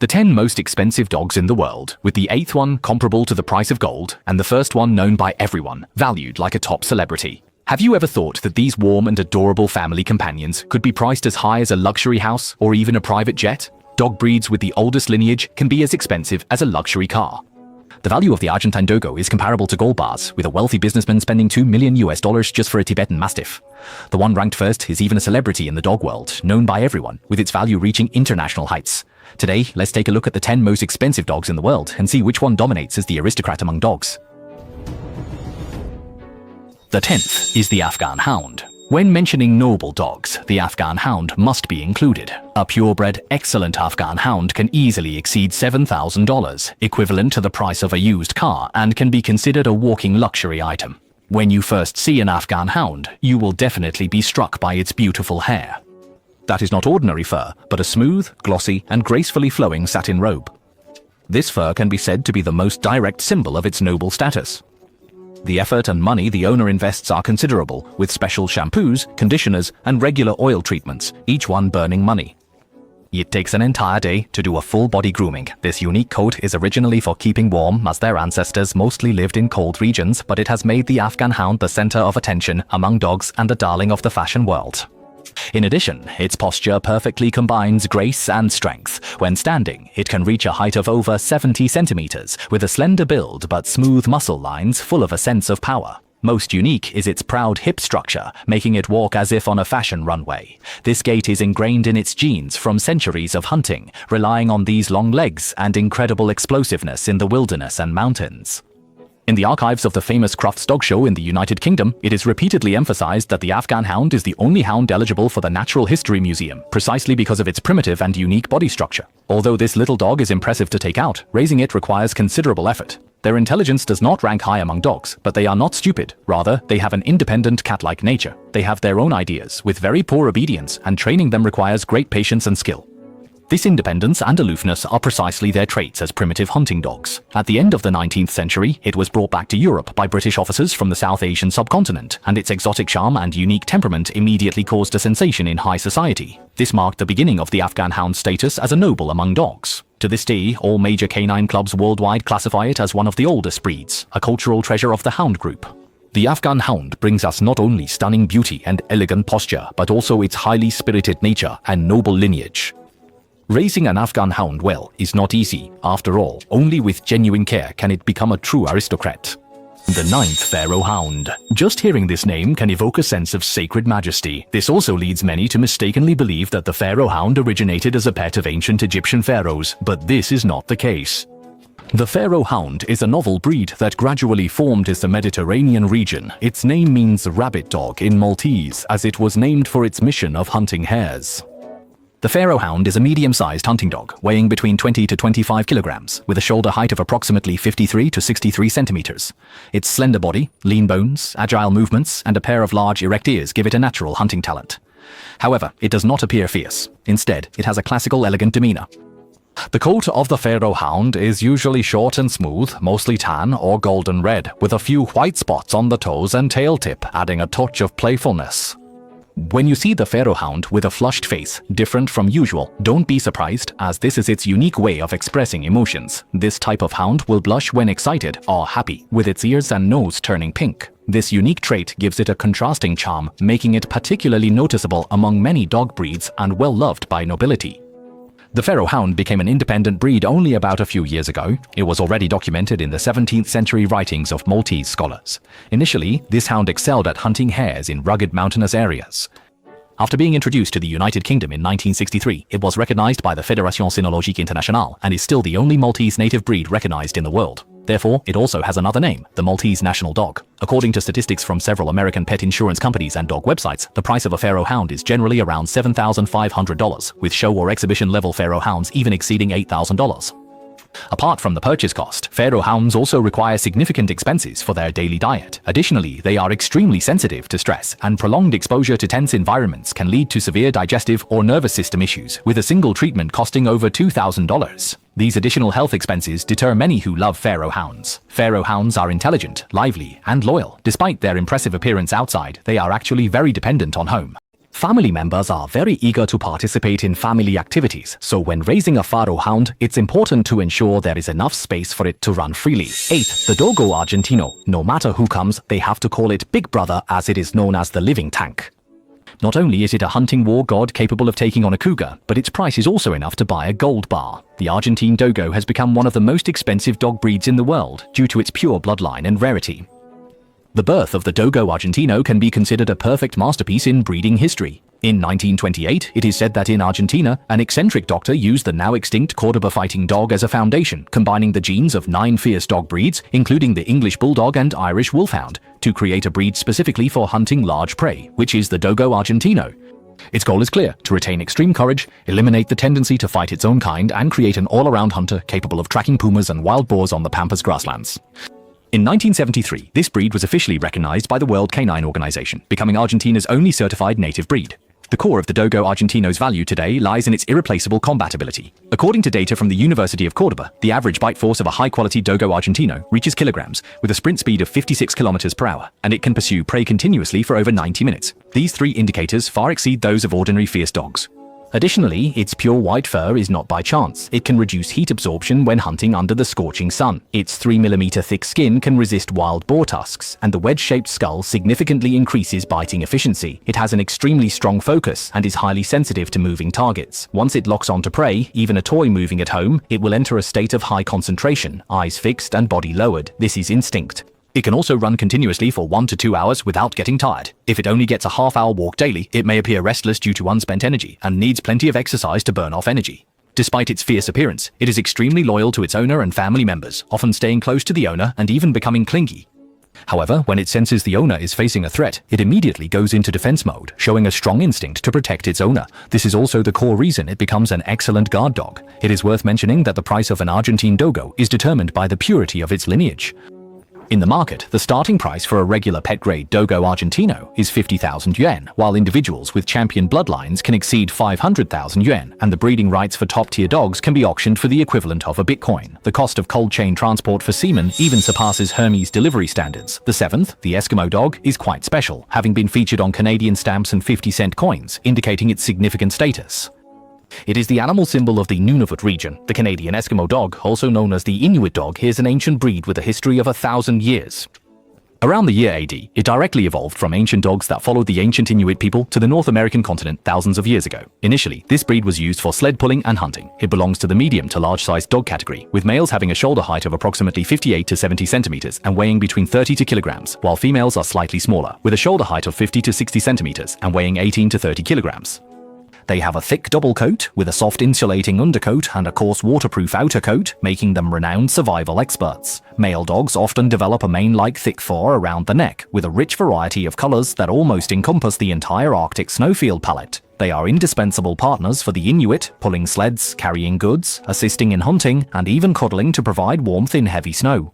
The 10 most expensive dogs in the world, with the 8th one comparable to the price of gold, and the first one known by everyone, valued like a top celebrity. Have you ever thought that these warm and adorable family companions could be priced as high as a luxury house or even a private jet? Dog breeds with the oldest lineage can be as expensive as a luxury car. The value of the Argentine Dogo is comparable to gold bars, with a wealthy businessman spending $2 million just for a Tibetan Mastiff. The one ranked first is even a celebrity in the dog world, known by everyone, with its value reaching international heights. Today, let's take a look at the 10 most expensive dogs in the world and see which one dominates as the aristocrat among dogs. The 10th is the Afghan Hound. When mentioning noble dogs, the Afghan Hound must be included. A purebred, excellent Afghan Hound can easily exceed $7,000, equivalent to the price of a used car, and can be considered a walking luxury item. When you first see an Afghan Hound, you will definitely be struck by its beautiful hair. That is not ordinary fur, but a smooth, glossy, and gracefully flowing satin robe. This fur can be said to be the most direct symbol of its noble status. The effort and money the owner invests are considerable, with special shampoos, conditioners, and regular oil treatments, each one burning money. It takes an entire day to do a full-body grooming. This unique coat is originally for keeping warm, as their ancestors mostly lived in cold regions, but it has made the Afghan Hound the center of attention among dogs and the darling of the fashion world. In addition, its posture perfectly combines grace and strength. When standing, it can reach a height of over 70 centimeters, with a slender build but smooth muscle lines full of a sense of power. Most unique is its proud hip structure, making it walk as if on a fashion runway. This gait is ingrained in its genes from centuries of hunting, relying on these long legs and incredible explosiveness in the wilderness and mountains. In the archives of the famous Crufts Dog Show in the United Kingdom, it is repeatedly emphasized that the Afghan Hound is the only hound eligible for the Natural History Museum, precisely because of its primitive and unique body structure. Although this little dog is impressive to take out, raising it requires considerable effort. Their intelligence does not rank high among dogs, but they are not stupid. Rather, they have an independent cat-like nature. They have their own ideas, with very poor obedience, and training them requires great patience and skill. This independence and aloofness are precisely their traits as primitive hunting dogs. At the end of the 19th century, it was brought back to Europe by British officers from the South Asian subcontinent, and its exotic charm and unique temperament immediately caused a sensation in high society. This marked the beginning of the Afghan Hound's status as a noble among dogs. To this day, all major canine clubs worldwide classify it as one of the oldest breeds, a cultural treasure of the Hound group. The Afghan Hound brings us not only stunning beauty and elegant posture, but also its highly spirited nature and noble lineage. Raising an Afghan Hound well is not easy. After all, only with genuine care can it become a true aristocrat. The 9th Pharaoh Hound. Just hearing this name can evoke a sense of sacred majesty. This also leads many to mistakenly believe that the Pharaoh Hound originated as a pet of ancient Egyptian pharaohs, but this is not the case. The Pharaoh Hound is a novel breed that gradually formed in the Mediterranean region. Its name means rabbit dog in Maltese, as it was named for its mission of hunting hares. The Pharaoh Hound is a medium-sized hunting dog, weighing between 20 to 25 kilograms, with a shoulder height of approximately 53 to 63 centimeters. Its slender body, lean bones, agile movements, and a pair of large erect ears give it a natural hunting talent. However, it does not appear fierce. Instead, it has a classical, elegant demeanor. The coat of the Pharaoh Hound is usually short and smooth, mostly tan or golden red, with a few white spots on the toes and tail tip, adding a touch of playfulness. When you see the Pharaoh Hound with a flushed face, different from usual, don't be surprised, as this is its unique way of expressing emotions. This type of hound will blush when excited or happy, with its ears and nose turning pink. This unique trait gives it a contrasting charm, making it particularly noticeable among many dog breeds and well loved by nobility. The Pharaoh Hound became an independent breed only about a few years ago. It was already documented in the 17th century writings of Maltese scholars. Initially, this hound excelled at hunting hares in rugged mountainous areas. After being introduced to the United Kingdom in 1963, it was recognized by the Fédération Cynologique Internationale and is still the only Maltese native breed recognized in the world. Therefore, it also has another name, the Maltese National Dog. According to statistics from several American pet insurance companies and dog websites, the price of a Pharaoh Hound is generally around $7,500, with show or exhibition level Pharaoh Hounds even exceeding $8,000. Apart from the purchase cost, Pharaoh Hounds also require significant expenses for their daily diet. Additionally, they are extremely sensitive to stress, and prolonged exposure to tense environments can lead to severe digestive or nervous system issues, with a single treatment costing over $2,000. These additional health expenses deter many who love Pharaoh Hounds. Pharaoh Hounds are intelligent, lively, and loyal. Despite their impressive appearance outside, they are actually very dependent on home. Family members are very eager to participate in family activities, so when raising a Faro hound, it's important to ensure there is enough space for it to run freely. 8th, the Dogo Argentino. No matter who comes, they have to call it Big Brother, as it is known as the living tank. Not only is it a hunting war god capable of taking on a cougar, but its price is also enough to buy a gold bar. The Argentine Dogo has become one of the most expensive dog breeds in the world due to its pure bloodline and rarity. The birth of the Dogo Argentino can be considered a perfect masterpiece in breeding history. In 1928, it is said that in Argentina, an eccentric doctor used the now extinct Cordoba fighting dog as a foundation, combining the genes of 9 fierce dog breeds, including the English Bulldog and Irish Wolfhound, to create a breed specifically for hunting large prey, which is the Dogo Argentino. Its goal is clear: to retain extreme courage, eliminate the tendency to fight its own kind, and create an all-around hunter capable of tracking pumas and wild boars on the pampas grasslands. In 1973, this breed was officially recognized by the World Canine Organization, becoming Argentina's only certified native breed. The core of the Dogo Argentino's value today lies in its irreplaceable combat ability. According to data from the University of Cordoba, the average bite force of a high-quality Dogo Argentino reaches kilograms, with a sprint speed of 56 kilometers per hour, and it can pursue prey continuously for over 90 minutes. These 3 indicators far exceed those of ordinary fierce dogs. Additionally, its pure white fur is not by chance. It can reduce heat absorption when hunting under the scorching sun. Its 3mm thick skin can resist wild boar tusks, and the wedge-shaped skull significantly increases biting efficiency. It has an extremely strong focus and is highly sensitive to moving targets. Once it locks onto prey, even a toy moving at home, it will enter a state of high concentration, eyes fixed and body lowered. This is instinct. It can also run continuously for 1 to 2 hours without getting tired. If it only gets a half-hour walk daily, it may appear restless due to unspent energy and needs plenty of exercise to burn off energy. Despite its fierce appearance, it is extremely loyal to its owner and family members, often staying close to the owner and even becoming clingy. However, when it senses the owner is facing a threat, it immediately goes into defense mode, showing a strong instinct to protect its owner. This is also the core reason it becomes an excellent guard dog. It is worth mentioning that the price of an Argentine Dogo is determined by the purity of its lineage. In the market, the starting price for a regular pet-grade Dogo Argentino is 50,000 yuan, while individuals with champion bloodlines can exceed 500,000 yuan, and the breeding rights for top-tier dogs can be auctioned for the equivalent of a Bitcoin. The cost of cold chain transport for semen even surpasses Hermes delivery standards. The 7th, the Eskimo dog, is quite special, having been featured on Canadian stamps and 50-cent coins, indicating its significant status. It is the animal symbol of the Nunavut region. The Canadian Eskimo dog, also known as the Inuit dog, is an ancient breed with a history of 1,000 years. Around the year AD, it directly evolved from ancient dogs that followed the ancient Inuit people to the North American continent thousands of years ago. Initially, this breed was used for sled pulling and hunting. It belongs to the medium to large-sized dog category, with males having a shoulder height of approximately 58 to 70 centimeters and weighing between 30 to kilograms, while females are slightly smaller, with a shoulder height of 50 to 60 centimeters and weighing 18 to 30 kilograms. They have a thick double coat with a soft insulating undercoat and a coarse waterproof outer coat, making them renowned survival experts. Male dogs often develop a mane-like thick fur around the neck, with a rich variety of colors that almost encompass the entire Arctic snowfield palette. They are indispensable partners for the Inuit, pulling sleds, carrying goods, assisting in hunting, and even cuddling to provide warmth in heavy snow.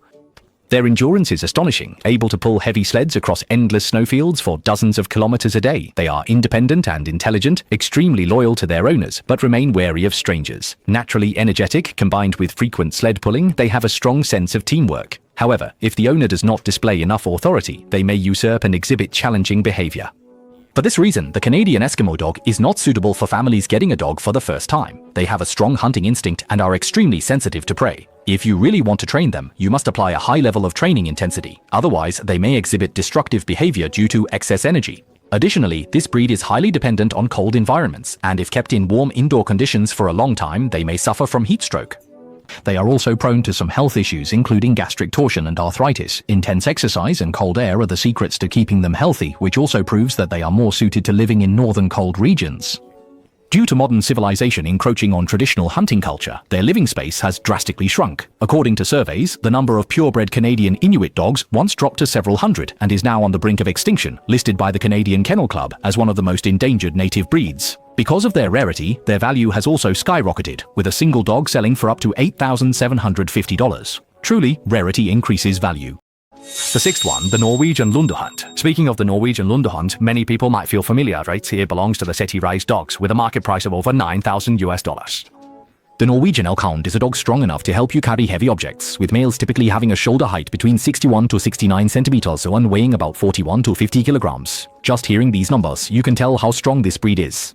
Their endurance is astonishing, able to pull heavy sleds across endless snowfields for dozens of kilometers a day. They are independent and intelligent, extremely loyal to their owners, but remain wary of strangers. Naturally energetic, combined with frequent sled pulling, they have a strong sense of teamwork. However, if the owner does not display enough authority, they may usurp and exhibit challenging behavior. For this reason, the Canadian Eskimo dog is not suitable for families getting a dog for the first time. They have a strong hunting instinct and are extremely sensitive to prey. If you really want to train them, you must apply a high level of training intensity. Otherwise, they may exhibit destructive behavior due to excess energy. Additionally, this breed is highly dependent on cold environments, and if kept in warm indoor conditions for a long time, they may suffer from heat stroke. They are also prone to some health issues, including gastric torsion and arthritis. Intense exercise and cold air are the secrets to keeping them healthy, which also proves that they are more suited to living in northern cold regions. Due to modern civilization encroaching on traditional hunting culture, their living space has drastically shrunk. According to surveys, the number of purebred Canadian Inuit dogs once dropped to several hundred and is now on the brink of extinction, listed by the Canadian Kennel Club as one of the most endangered native breeds. Because of their rarity, their value has also skyrocketed, with a single dog selling for up to $8,750. Truly, rarity increases value. The 6th one, the Norwegian Lunderhund. Speaking of the Norwegian Lunderhund, many people might feel familiar, right? It belongs to the city-raised dogs with a market price of over $9,000 US. The Norwegian Elkhound is a dog strong enough to help you carry heavy objects, with males typically having a shoulder height between 61 to 69 centimeters and weighing about 41 to 50 kilograms. Just hearing these numbers, you can tell how strong this breed is.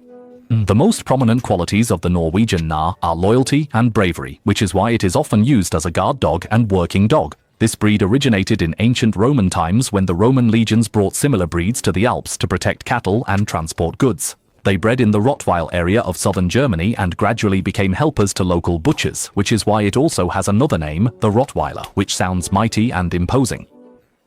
The most prominent qualities of the Norwegian Nar are loyalty and bravery, which is why it is often used as a guard dog and working dog. This breed originated in ancient Roman times when the Roman legions brought similar breeds to the Alps to protect cattle and transport goods. They bred in the Rottweiler area of southern Germany and gradually became helpers to local butchers, which is why it also has another name, the Rottweiler, which sounds mighty and imposing.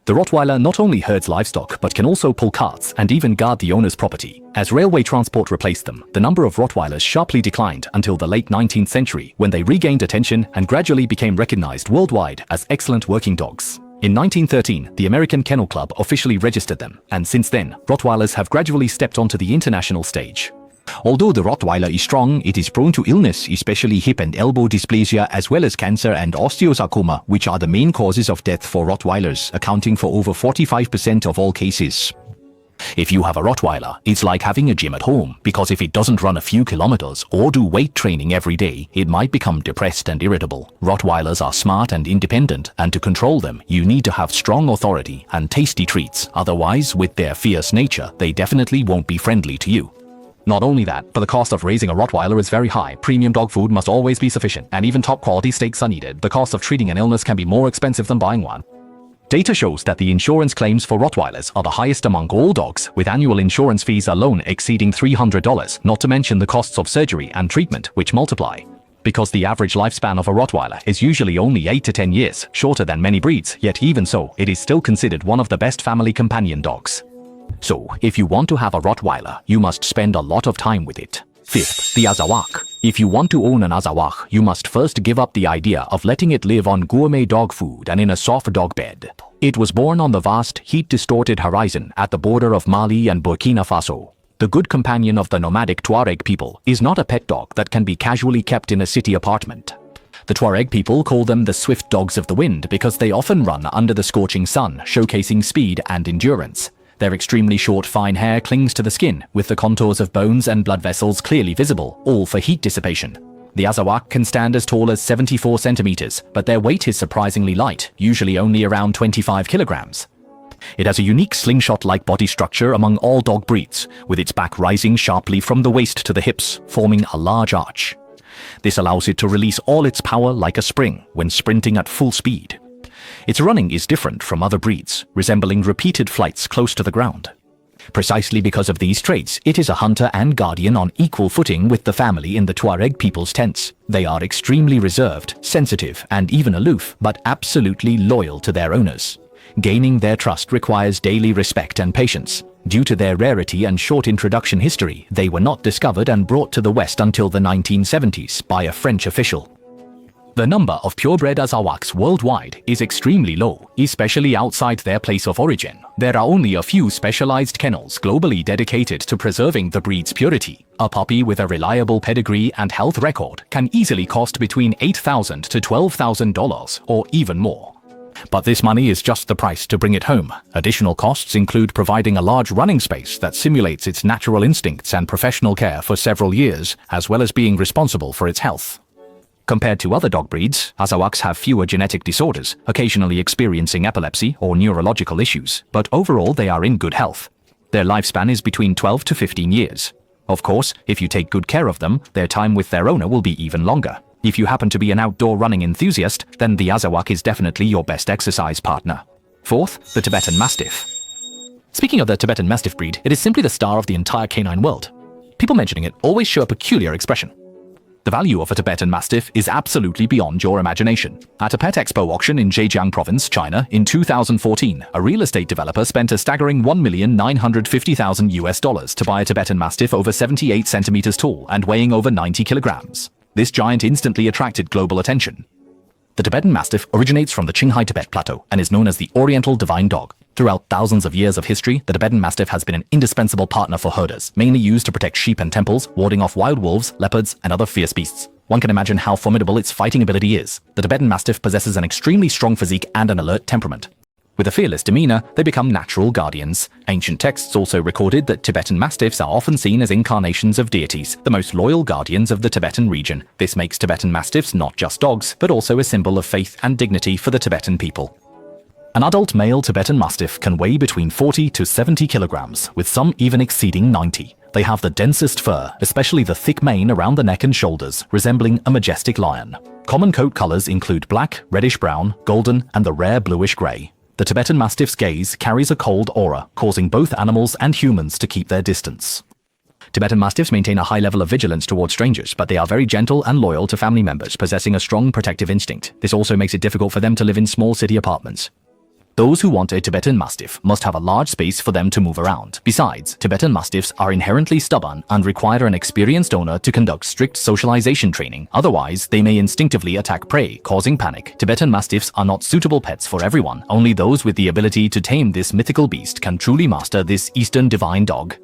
The Rottweiler not only herds livestock but can also pull carts and even guard the owner's property. As railway transport replaced them, the number of Rottweilers sharply declined until the late 19th century when they regained attention and gradually became recognized worldwide as excellent working dogs. In 1913, the American Kennel Club officially registered them, and since then, Rottweilers have gradually stepped onto the international stage. Although the Rottweiler is strong, it is prone to illness, especially hip and elbow dysplasia, as well as cancer and osteosarcoma, which are the main causes of death for Rottweilers, accounting for over 45% of all cases. If you have a Rottweiler, it's like having a gym at home, because if it doesn't run a few kilometers or do weight training every day, it might become depressed and irritable. Rottweilers are smart and independent, and to control them, you need to have strong authority and tasty treats. Otherwise, with their fierce nature, they definitely won't be friendly to you. Not only that, but the cost of raising a Rottweiler is very high. Premium dog food must always be sufficient, and even top quality steaks are needed. The cost of treating an illness can be more expensive than buying one. Data shows that the insurance claims for Rottweilers are the highest among all dogs, with annual insurance fees alone exceeding $300, not to mention the costs of surgery and treatment, which multiply. Because the average lifespan of a Rottweiler is usually only 8 to 10 years, shorter than many breeds, yet even so, it is still considered one of the best family companion dogs. So, if you want to have a Rottweiler, you must spend a lot of time with it. Fifth, the Azawakh. If you want to own an Azawakh, you must first give up the idea of letting it live on gourmet dog food and in a soft dog bed. It was born on the vast, heat-distorted horizon at the border of Mali and Burkina Faso. The good companion of the nomadic Tuareg people is not a pet dog that can be casually kept in a city apartment. The Tuareg people call them the swift dogs of the wind because they often run under the scorching sun, showcasing speed and endurance. Their extremely short, fine hair clings to the skin, with the contours of bones and blood vessels clearly visible, all for heat dissipation. The Azawakh can stand as tall as 74 centimeters, but their weight is surprisingly light, usually only around 25 kilograms. It has a unique slingshot-like body structure among all dog breeds, with its back rising sharply from the waist to the hips, forming a large arch. This allows it to release all its power like a spring when sprinting at full speed. Its running is different from other breeds, resembling repeated flights close to the ground. Precisely because of these traits, it is a hunter and guardian on equal footing with the family in the Tuareg people's tents. They are extremely reserved, sensitive, and even aloof, but absolutely loyal to their owners. Gaining their trust requires daily respect and patience. Due to their rarity and short introduction history, they were not discovered and brought to the West until the 1970s by a French official. The number of purebred Azawakhs worldwide is extremely low, especially outside their place of origin. There are only a few specialized kennels globally dedicated to preserving the breed's purity. A puppy with a reliable pedigree and health record can easily cost between $8,000 to $12,000 or even more. But this money is just the price to bring it home. Additional costs include providing a large running space that simulates its natural instincts and professional care for several years, as well as being responsible for its health. Compared to other dog breeds, Azawaks have fewer genetic disorders, occasionally experiencing epilepsy or neurological issues, but overall they are in good health. Their lifespan is between 12 to 15 years. Of course, if you take good care of them, their time with their owner will be even longer. If you happen to be an outdoor running enthusiast, then the Azawakh is definitely your best exercise partner. Fourth, the Tibetan Mastiff. Speaking of the Tibetan Mastiff breed, it is simply the star of the entire canine world. People mentioning it always show a peculiar expression. The value of a Tibetan Mastiff is absolutely beyond your imagination. At a pet expo auction in Zhejiang province, China, in 2014, a real estate developer spent a staggering $1,950,000 to buy a Tibetan Mastiff over 78 centimeters tall and weighing over 90 kilograms. This giant instantly attracted global attention. The Tibetan Mastiff originates from the Qinghai Tibet Plateau and is known as the Oriental Divine Dog. Throughout thousands of years of history, the Tibetan Mastiff has been an indispensable partner for herders, mainly used to protect sheep and temples, warding off wild wolves, leopards, and other fierce beasts. One can imagine how formidable its fighting ability is. The Tibetan Mastiff possesses an extremely strong physique and an alert temperament. With a fearless demeanor, they become natural guardians. Ancient texts also recorded that Tibetan Mastiffs are often seen as incarnations of deities, the most loyal guardians of the Tibetan region. This makes Tibetan Mastiffs not just dogs, but also a symbol of faith and dignity for the Tibetan people. An adult male Tibetan Mastiff can weigh between 40 to 70 kilograms, with some even exceeding 90. They have the densest fur, especially the thick mane around the neck and shoulders, resembling a majestic lion. Common coat colors include black, reddish-brown, golden, and the rare bluish-gray. The Tibetan Mastiff's gaze carries a cold aura, causing both animals and humans to keep their distance. Tibetan Mastiffs maintain a high level of vigilance towards strangers, but they are very gentle and loyal to family members, possessing a strong protective instinct. This also makes it difficult for them to live in small city apartments. Those who want a Tibetan Mastiff must have a large space for them to move around. Besides, Tibetan Mastiffs are inherently stubborn and require an experienced owner to conduct strict socialization training. Otherwise, they may instinctively attack prey, causing panic. Tibetan Mastiffs are not suitable pets for everyone. Only those with the ability to tame this mythical beast can truly master this Eastern divine dog.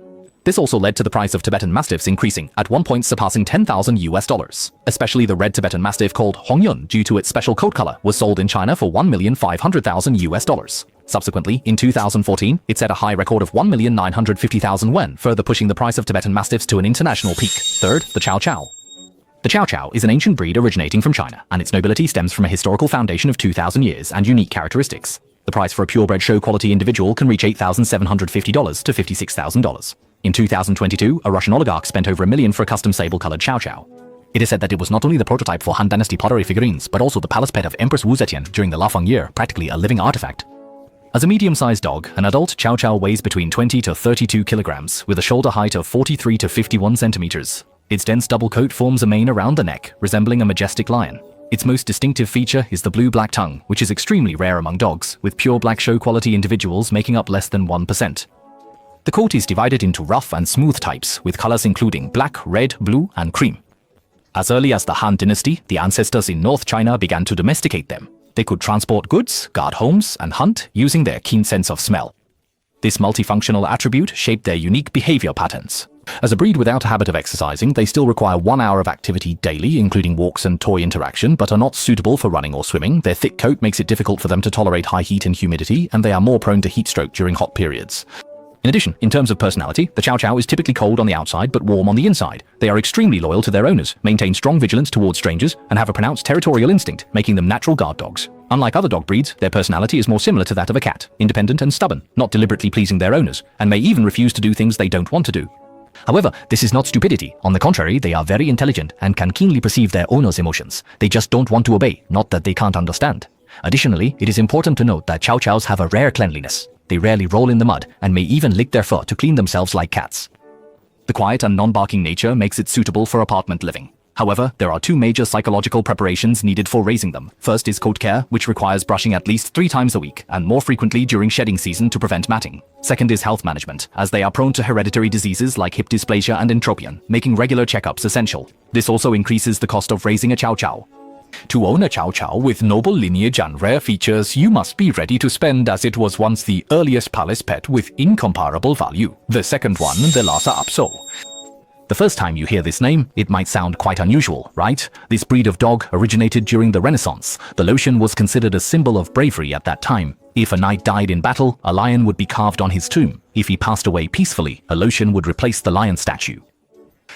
This also led to the price of Tibetan Mastiffs increasing, at one point surpassing $10,000. Especially the red Tibetan Mastiff called Hongyun, due to its special coat color, was sold in China for $1,500,000. Subsequently, in 2014, it set a high record of 1,950,000 yuan, further pushing the price of Tibetan Mastiffs to an international peak. Third, the Chow Chow. The Chow Chow is an ancient breed originating from China, and its nobility stems from a historical foundation of 2,000 years and unique characteristics. The price for a purebred show-quality individual can reach $8,750 to $56,000. In 2022, a Russian oligarch spent over $1 million for a custom sable-colored Chow Chow. It is said that it was not only the prototype for Han Dynasty pottery figurines, but also the palace pet of Empress Wu Zetian during the Lafeng year, practically a living artifact. As a medium-sized dog, an adult Chow Chow weighs between 20 to 32 kilograms, with a shoulder height of 43 to 51 centimeters. Its dense double coat forms a mane around the neck, resembling a majestic lion. Its most distinctive feature is the blue-black tongue, which is extremely rare among dogs, with pure black show-quality individuals making up less than 1%. The coat is divided into rough and smooth types, with colors including black, red, blue, and cream. As early as the Han Dynasty, the ancestors in North China began to domesticate them. They could transport goods, guard homes, and hunt using their keen sense of smell. This multifunctional attribute shaped their unique behavior patterns. As a breed without a habit of exercising, they still require 1 hour of activity daily, including walks and toy interaction, but are not suitable for running or swimming. Their thick coat makes it difficult for them to tolerate high heat and humidity, and they are more prone to heat stroke during hot periods. In addition, in terms of personality, the Chow Chow is typically cold on the outside but warm on the inside. They are extremely loyal to their owners, maintain strong vigilance towards strangers, and have a pronounced territorial instinct, making them natural guard dogs. Unlike other dog breeds, their personality is more similar to that of a cat, independent and stubborn, not deliberately pleasing their owners, and may even refuse to do things they don't want to do. However, this is not stupidity. On the contrary, they are very intelligent and can keenly perceive their owner's emotions. They just don't want to obey, not that they can't understand. Additionally, it is important to note that Chow Chows have a rare cleanliness. They rarely roll in the mud and may even lick their fur to clean themselves like cats. The quiet and non-barking nature makes it suitable for apartment living. However, there are two major psychological preparations needed for raising them. First is coat care, which requires brushing at least 3 times a week, and more frequently during shedding season to prevent matting. Second is health management, as they are prone to hereditary diseases like hip dysplasia and entropion, making regular checkups essential. This also increases the cost of raising a Chow Chow. To own a Chow Chow with noble lineage and rare features, you must be ready to spend, as it was once the earliest palace pet with incomparable value. The second one, the Lhasa Apso. The first time you hear this name, it might sound quite unusual, right? This breed of dog originated during the Renaissance. The Lhasa was considered a symbol of bravery at that time. If a knight died in battle, a lion would be carved on his tomb. If he passed away peacefully, a Lhasa would replace the lion statue.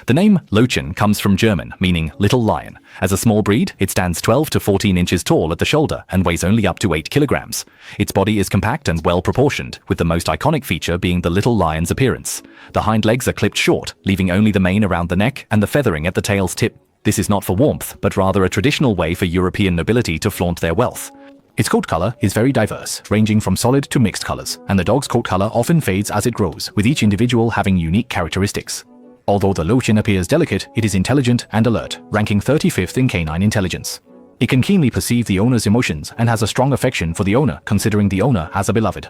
The name Lhasa comes from German, meaning little lion. As a small breed, it stands 12 to 14 inches tall at the shoulder and weighs only up to 8 kilograms. Its body is compact and well proportioned, with the most iconic feature being the little lion's appearance. The hind legs are clipped short, leaving only the mane around the neck and the feathering at the tail's tip. This is not for warmth, but rather a traditional way for European nobility to flaunt their wealth. Its coat color is very diverse, ranging from solid to mixed colors, and the dog's coat color often fades as it grows, with each individual having unique characteristics. Although the Lhasa appears delicate, it is intelligent and alert, ranking 35th in canine intelligence. It can keenly perceive the owner's emotions and has a strong affection for the owner, considering the owner as a beloved.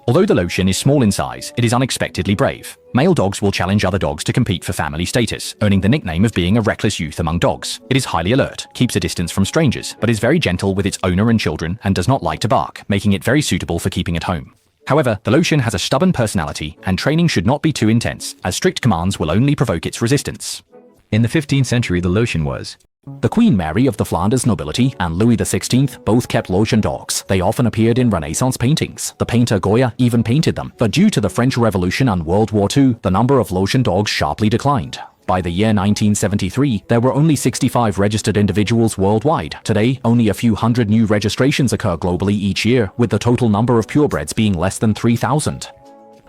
Although the Lhasa is small in size, it is unexpectedly brave. Male dogs will challenge other dogs to compete for family status, earning the nickname of being a reckless youth among dogs. It is highly alert, keeps a distance from strangers, but is very gentle with its owner and children and does not like to bark, making it very suitable for keeping at home. However, the Lhasa has a stubborn personality, and training should not be too intense, as strict commands will only provoke its resistance. In the 15th century, the Lhasa was The Queen Mary of the Flanders nobility and Louis XVI both kept Lothian dogs. They often appeared in Renaissance paintings. The painter Goya even painted them, but due to the French Revolution and World War II, the number of Lothian dogs sharply declined. By the year 1973, there were only 65 registered individuals worldwide. Today, only a few hundred new registrations occur globally each year, with the total number of purebreds being less than 3,000.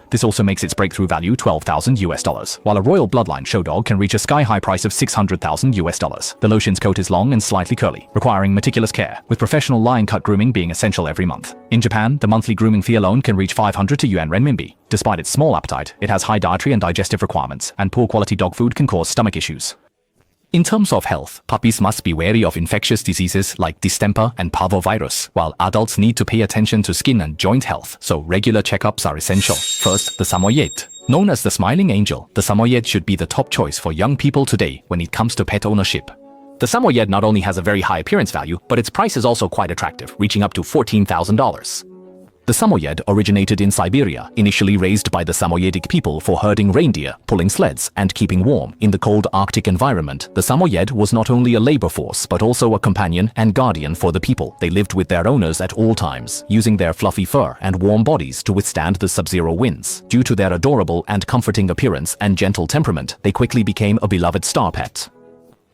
This also makes its breakthrough value $12,000, while a royal bloodline show dog can reach a sky-high price of $600,000. The Lothian's coat is long and slightly curly, requiring meticulous care, with professional line-cut grooming being essential every month. In Japan, the monthly grooming fee alone can reach 500 to yuan renminbi. Despite its small appetite, it has high dietary and digestive requirements, and poor quality dog food can cause stomach issues. In terms of health, puppies must be wary of infectious diseases like distemper and parvovirus, while adults need to pay attention to skin and joint health, so regular checkups are essential. First, the Samoyed. Known as the smiling angel, the Samoyed should be the top choice for young people today when it comes to pet ownership. The Samoyed not only has a very high appearance value, but its price is also quite attractive, reaching up to $14,000. The Samoyed originated in Siberia, initially raised by the Samoyedic people for herding reindeer, pulling sleds, and keeping warm. In the cold Arctic environment, the Samoyed was not only a labor force, but also a companion and guardian for the people. They lived with their owners at all times, using their fluffy fur and warm bodies to withstand the sub-zero winds. Due to their adorable and comforting appearance and gentle temperament, they quickly became a beloved star pet.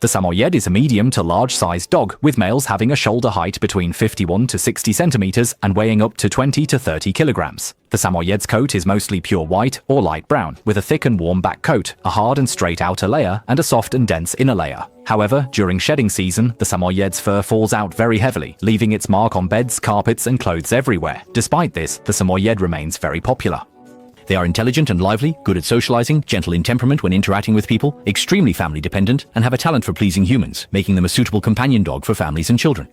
The Samoyed is a medium to large-sized dog, with males having a shoulder height between 51 to 60 centimeters and weighing up to 20 to 30 kilograms. The Samoyed's coat is mostly pure white or light brown, with a thick and warm back coat, a hard and straight outer layer, and a soft and dense inner layer. However, during shedding season, the Samoyed's fur falls out very heavily, leaving its mark on beds, carpets, and clothes everywhere. Despite this, the Samoyed remains very popular. They are intelligent and lively, good at socializing, gentle in temperament when interacting with people, extremely family dependent, and have a talent for pleasing humans, making them a suitable companion dog for families and children.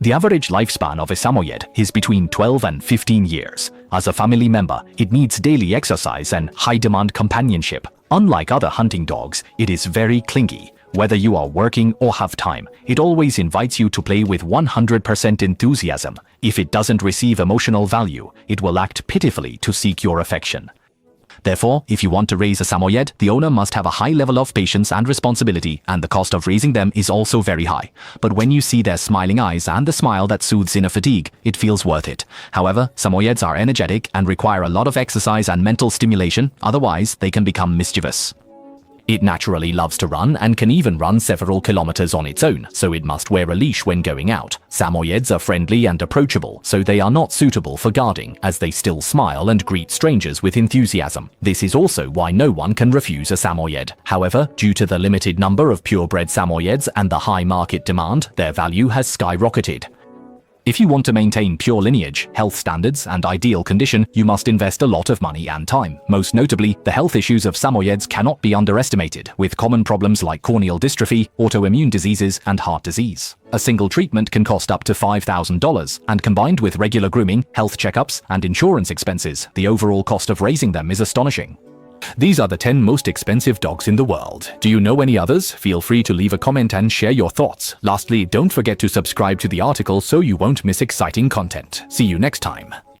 The average lifespan of a Samoyed is between 12 and 15 years. As a family member, it needs daily exercise and high-demand companionship. Unlike other hunting dogs, it is very clingy. Whether you are working or have time, it always invites you to play with 100% enthusiasm. If it doesn't receive emotional value, it will act pitifully to seek your affection. Therefore, if you want to raise a Samoyed, the owner must have a high level of patience and responsibility, and the cost of raising them is also very high. But when you see their smiling eyes and the smile that soothes inner fatigue, it feels worth it. However, Samoyeds are energetic and require a lot of exercise and mental stimulation, otherwise they can become mischievous. It naturally loves to run and can even run several kilometers on its own, so it must wear a leash when going out. Samoyeds are friendly and approachable, so they are not suitable for guarding, as they still smile and greet strangers with enthusiasm. This is also why no one can refuse a Samoyed. However, due to the limited number of purebred Samoyeds and the high market demand, their value has skyrocketed. If you want to maintain pure lineage, health standards, and ideal condition, you must invest a lot of money and time. Most notably, the health issues of Samoyeds cannot be underestimated, with common problems like corneal dystrophy, autoimmune diseases, and heart disease. A single treatment can cost up to $5,000, and combined with regular grooming, health checkups, and insurance expenses, the overall cost of raising them is astonishing. These are the 10 most expensive dogs in the world. Do you know any others? Feel free to leave a comment and share your thoughts. Lastly, don't forget to subscribe to the article so you won't miss exciting content. See you next time.